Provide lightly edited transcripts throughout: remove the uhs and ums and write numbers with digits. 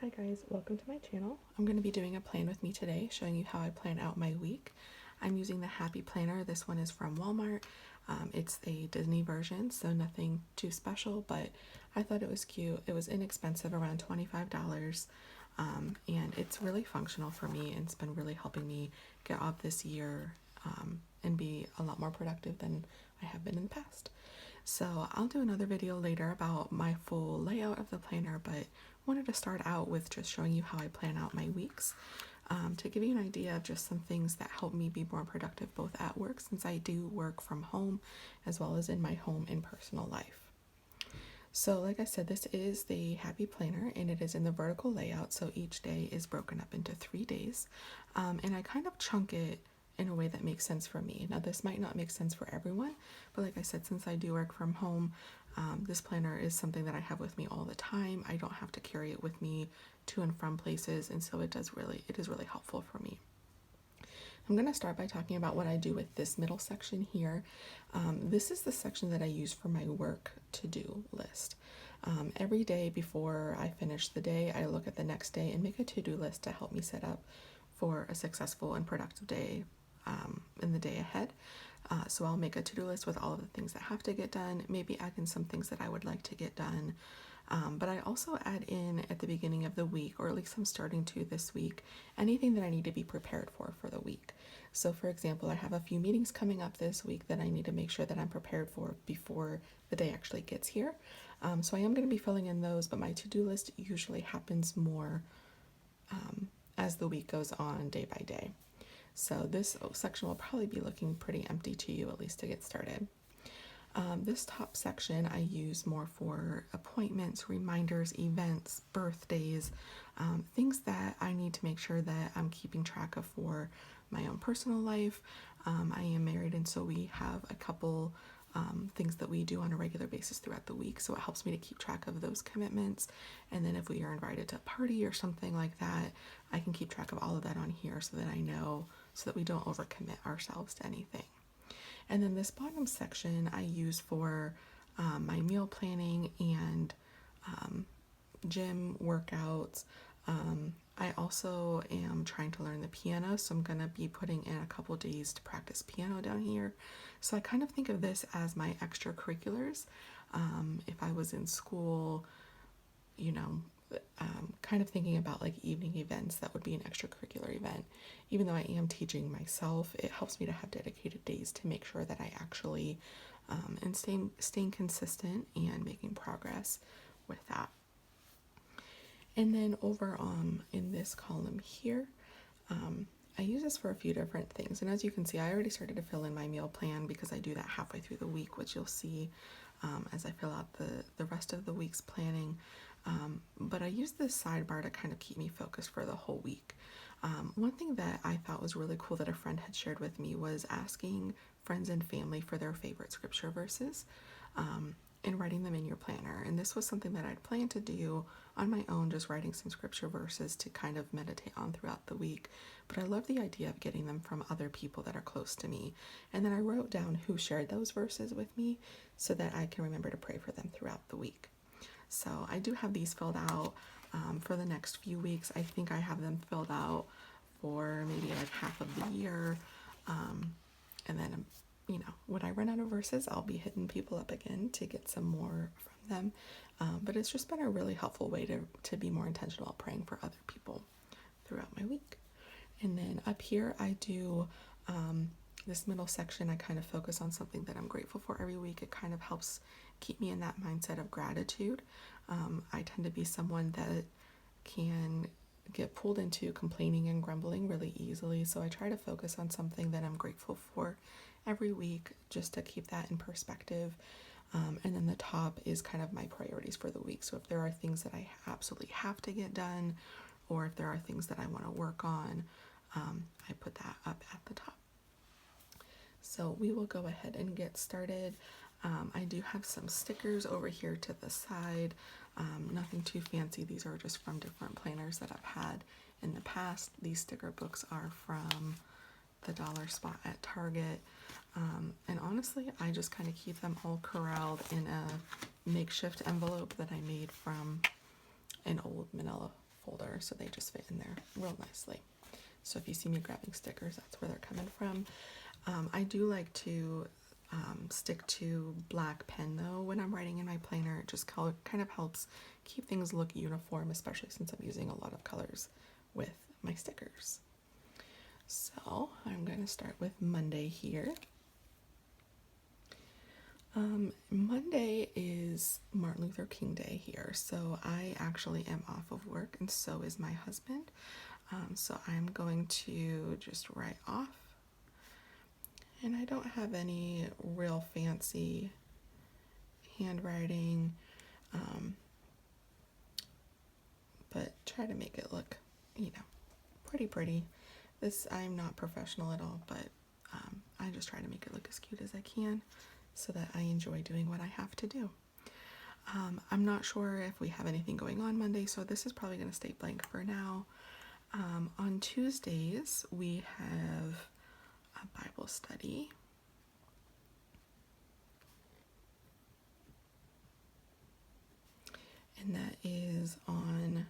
Hi guys, welcome to my channel. I'm going to be doing a plan with me today, showing you how I plan out my week. I'm using the Happy Planner. This one is from Walmart. It's a Disney version, so nothing too special, but I thought it was cute. It was inexpensive, around $25, and it's really functional for me, and it's been really helping me get off this year and be a lot more productive than I have been in the past. So I'll do another video later about my full layout of the planner, but wanted to start out with just showing you how I plan out my weeks, to give you an idea of just some things that help me be more productive both at work, since I do work from home, as well as in my home and personal life. So like I said, this is the Happy Planner, and it is in the vertical layout, so each day is broken up into 3 days, and I kind of chunk it in a way that makes sense for me. Now this might not make sense for everyone, but like I said, since I do work from home, this planner is something that I have with me all the time. I don't have to carry it with me to and from places, and so it is really helpful for me. I'm going to start by talking about what I do with this middle section here. This is the section that I use for my work to-do list. Every day before I finish the day, I look at the next day and make a to-do list to help me set up for a successful and productive day in the day ahead. So I'll make a to-do list with all of the things that have to get done, maybe add in some things that I would like to get done. But I also add in at the beginning of the week, or at least I'm starting to this week, anything that I need to be prepared for the week. So for example, I have a few meetings coming up this week that I need to make sure that I'm prepared for before the day actually gets here. So I am going to be filling in those, but my to-do list usually happens more as the week goes on, day by day. So this section will probably be looking pretty empty to you, at least to get started. This top section I use more for appointments, reminders, events, birthdays, things that I need to make sure that I'm keeping track of for my own personal life. I am married, and so we have a couple things that we do on a regular basis throughout the week, so it helps me to keep track of those commitments. And then if we are invited to a party or something like that, I can keep track of all of that on here so that I know, so that we don't overcommit ourselves to anything. And then this bottom section I use for my meal planning and gym workouts. I also am trying to learn the piano, so I'm going to be putting in a couple days to practice piano down here. So I kind of think of this as my extracurriculars. If I was in school, you know, kind of thinking about like evening events, that would be an extracurricular event. Even though I am teaching myself, it helps me to have dedicated days to make sure that I actually and staying consistent and making progress with that. And then over in this column here, I use this for a few different things. And as you can see, I already started to fill in my meal plan because I do that halfway through the week, which you'll see as I fill out the rest of the week's planning. But I use this sidebar to kind of keep me focused for the whole week. One thing that I thought was really cool that a friend had shared with me was asking friends and family for their favorite scripture verses and writing them in your planner. And this was something that I'd planned to do on my own, just writing some scripture verses to kind of meditate on throughout the week. But I love the idea of getting them from other people that are close to me. And then I wrote down who shared those verses with me so that I can remember to pray for them throughout the week. So I do have these filled out for the next few weeks. I think I have them filled out for maybe like half of the year. And then, you know, when I run out of verses, I'll be hitting people up again to get some more from them. But it's just been a really helpful way to be more intentional praying for other people throughout my week. And then up here, I do this middle section, I kind of focus on something that I'm grateful for every week. It kind of helps keep me in that mindset of gratitude. I tend to be someone that can get pulled into complaining and grumbling really easily, so I try to focus on something that I'm grateful for every week just to keep that in perspective. And then the top is kind of my priorities for the week. So if there are things that I absolutely have to get done, or if there are things that I want to work on, I put that up at the top. So we will go ahead and get started. I do have some stickers over here to the side. Nothing too fancy. These are just from different planners that I've had in the past. These sticker books are from the dollar spot at Target. And honestly, I just kind of keep them all corralled in a makeshift envelope that I made from an old manila folder, so they just fit in there real nicely. So if you see me grabbing stickers, that's where they're coming from. I do like to stick to black pen though when I'm writing in my planner. It just kind of helps keep things look uniform, especially since I'm using a lot of colors with my stickers. So I'm going to start with Monday here. Monday is Martin Luther King Day here, so I actually am off of work, and so is my husband. So I'm going to just write off. And I don't have any real fancy handwriting, but try to make it look, pretty. I'm not professional at all, but I just try to make it look as cute as I can so that I enjoy doing what I have to do. I'm not sure if we have anything going on Monday, so this is probably going to stay blank for now. On Tuesdays, we have a Bible study. And that is on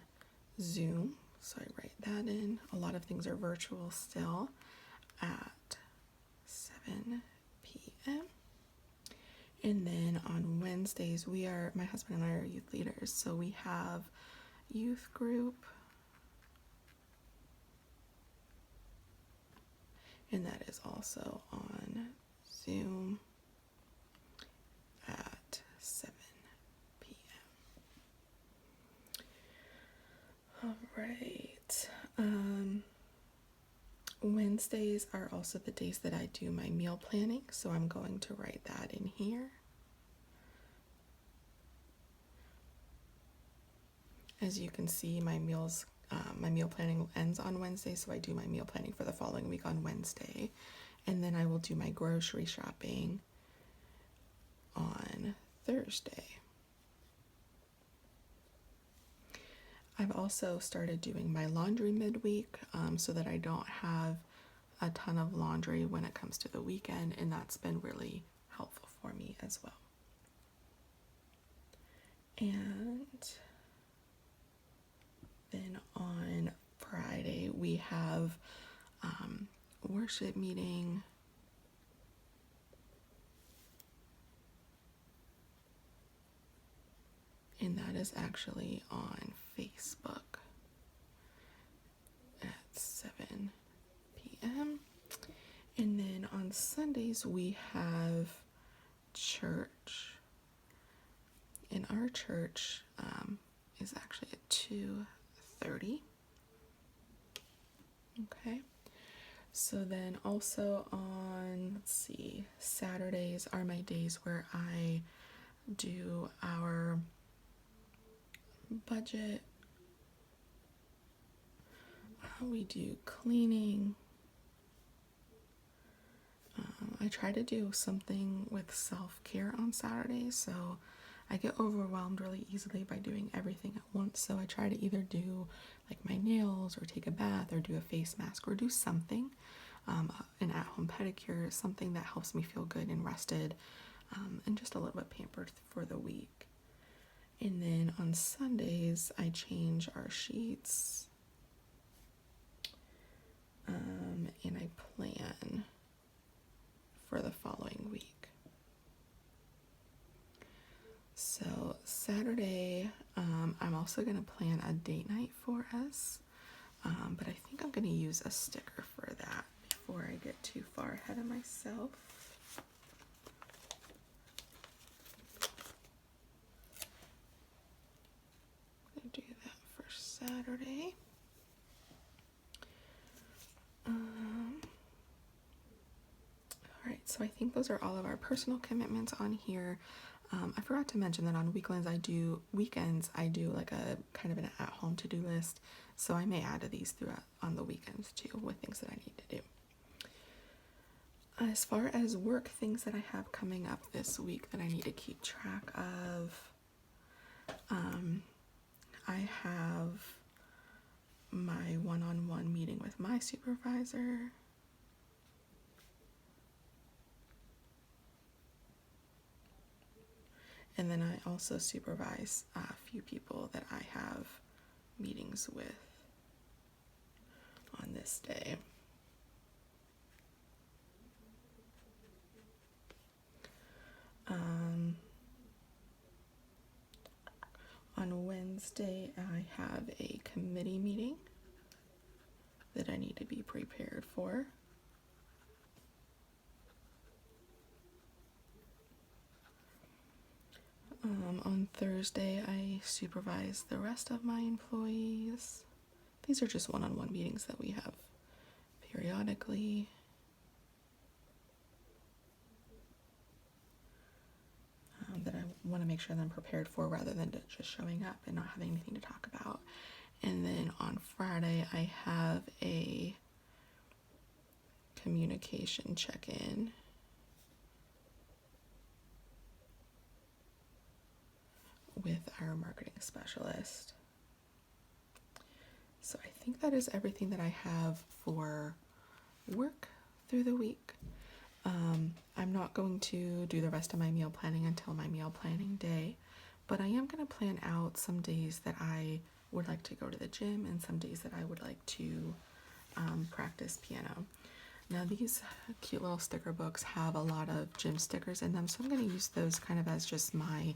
Zoom, so I write that in. A lot of things are virtual still at 7 p.m. And then on Wednesdays, my husband and I are youth leaders, so we have youth group. And that is also on Zoom at 7 p.m. All right. Wednesdays are also the days that I do my meal planning, so I'm going to write that in here. As you can see, my meal planning ends on Wednesday, so I do my meal planning for the following week on Wednesday, and then I will do my grocery shopping on Thursday. I've also started doing my laundry midweek so that I don't have a ton of laundry when it comes to the weekend, and that's been really helpful for me as well. And then on Friday, we have worship meeting. And that is actually on Facebook at 7 p.m. And then on Sundays, we have church. And our church is actually at 2:30. Okay. So then also on, Saturdays are my days where I do our budget. We do cleaning. I try to do something with self-care on Saturdays, so I get overwhelmed really easily by doing everything at once. So I try to either do like my nails or take a bath or do a face mask or do something, an at-home pedicure, something that helps me feel good and rested, and just a little bit pampered for the week. And then on Sundays, I change our sheets, and I plan for the following week. So Saturday, I'm also going to plan a date night for us, but I think I'm going to use a sticker for that before I get too far ahead of myself. I'm going to do that for Saturday. All right, so I think those are all of our personal commitments on here. I forgot to mention that on weekends I do like a kind of an at-home to-do list, so I may add to these throughout on the weekends too with things that I need to do. As far as work things that I have coming up this week that I need to keep track of, I have my one-on-one meeting with my supervisor. And then I also supervise a few people that I have meetings meetings with on this day. On Wednesday, I have a committee meeting that I need to be prepared for. On Thursday, I supervise the rest of my employees. These are just one-on-one meetings that we have periodically. That I want to make sure that I'm prepared for rather than just showing up and not having anything to talk about. And then on Friday, I have a communication check-in with our marketing specialist. So I think that is everything that I have for work through the week. I'm not going to do the rest of my meal planning until my meal planning day, but I am going to plan out some days that I would like to go to the gym and some days that I would like to practice piano. Now these cute little sticker books have a lot of gym stickers in them, so I'm going to use those kind of as just my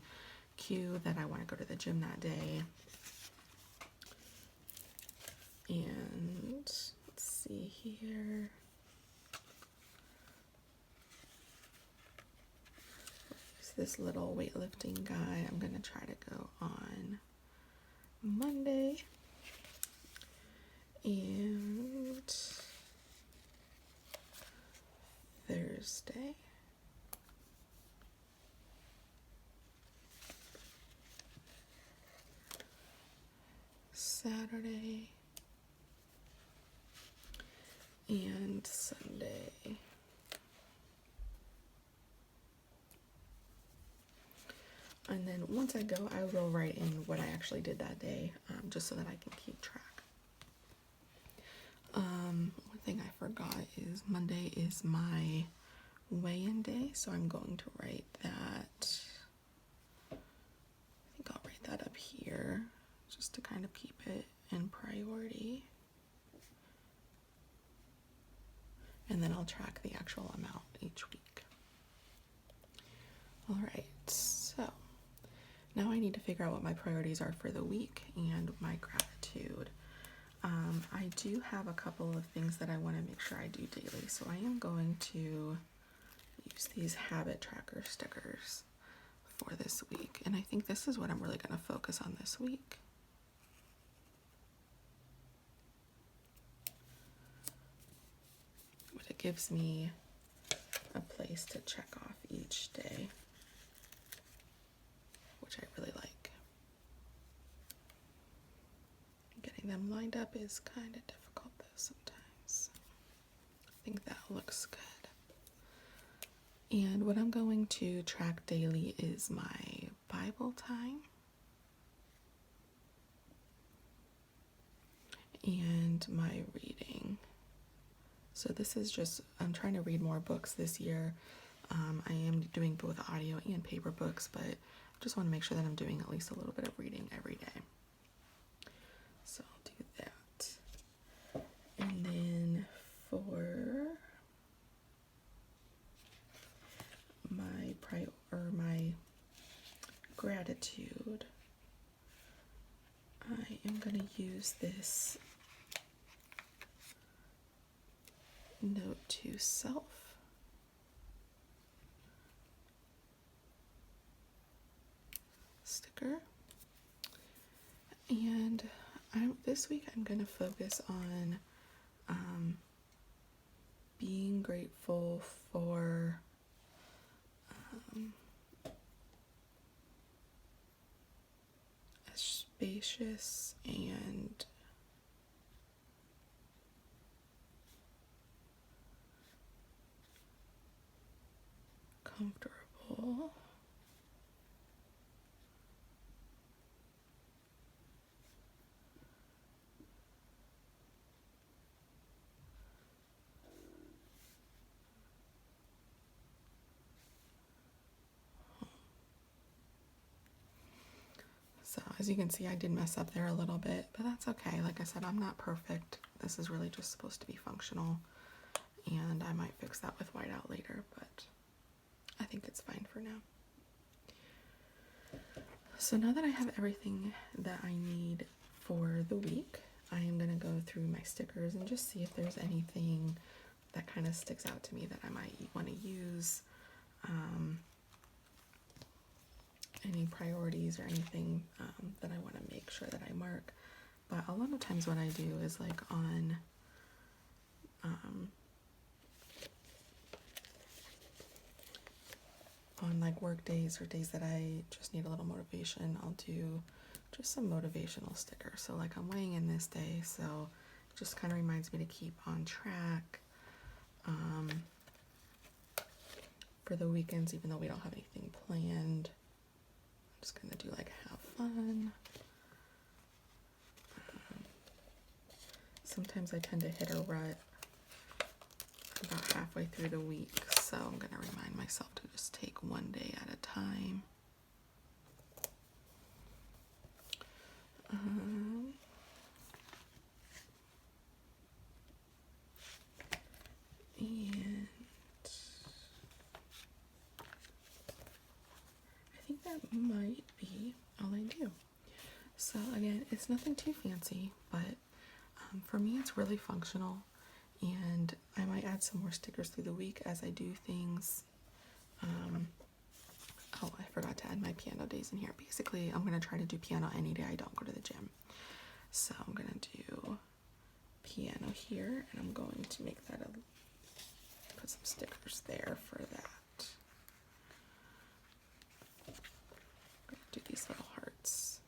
cue that I want to go to the gym that day. And let's see here. This little weightlifting guy. I'm going to try to go on Monday. And Thursday. Saturday. And Sunday. And then once I go, I will write in what I actually did that day, just so that I can keep track. One thing I forgot is Monday is my weigh-in day, so I'm going to write that. I think I'll write that up here, just to kind of keep it in priority. And then I'll track the actual amount each week. All right, so now I need to figure out what my priorities are for the week and my gratitude. I do have a couple of things that I want to make sure I do daily, so I am going to use these habit tracker stickers for this week, and I think this is what I'm really going to focus on this week. But it gives me a place to check off each day, which I really like. Getting them lined up is kind of difficult though sometimes. I think that looks good. And what I'm going to track daily is my Bible time and my reading. So this is just, I'm trying to read more books this year. I am doing both audio and paper books, but I just want to make sure that I'm doing at least a little bit of reading every day. So I'll do that. And then for my gratitude, I am going to use this note to self. Sticker. And this week I'm going to focus on being grateful for a spacious and comfortable So as you can see, I did mess up there a little bit, but that's okay. Like I said, I'm not perfect. This is really just supposed to be functional, and I might fix that with whiteout later, but I think it's fine for now. So now that I have everything that I need for the week, I am going to go through my stickers and just see if there's anything that kind of sticks out to me that I might want to use. Any priorities or anything that I want to make sure that I mark. But a lot of times what I do is like on like work days or days that I just need a little motivation, I'll do just some motivational stickers. So like I'm weighing in this day, so it just kind of reminds me to keep on track for the weekends, even though we don't have anything planned. I'm just gonna do like have fun. Sometimes I tend to hit a rut about halfway through the week, so I'm gonna remind myself to just take one day at a time. And I think that might be all I do. So again, it's nothing too fancy, but for me it's really functional, and I might add some more stickers through the week as I do things. Oh, I forgot to add my piano days in here. Basically, I'm going to try to do piano any day I don't go to the gym. So I'm going to do piano here, and I'm going to make that put some stickers there for that. I'm going to do these little hearts.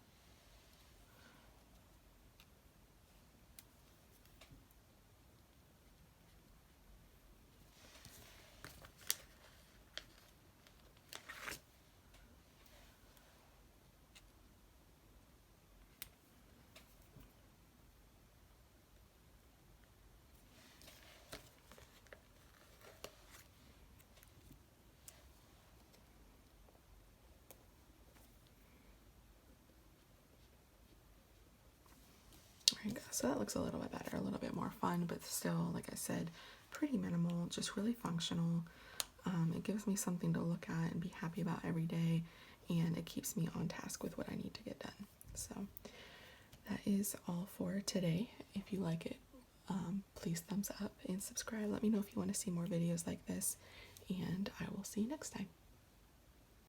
There you go. So that looks a little bit better, a little bit more fun, but still, like I said, pretty minimal, just really functional. It gives me something to look at and be happy about every day, and it keeps me on task with what I need to get done. So that is all for today. If you like it, please thumbs up and subscribe. Let me know if you want to see more videos like this, and I will see you next time.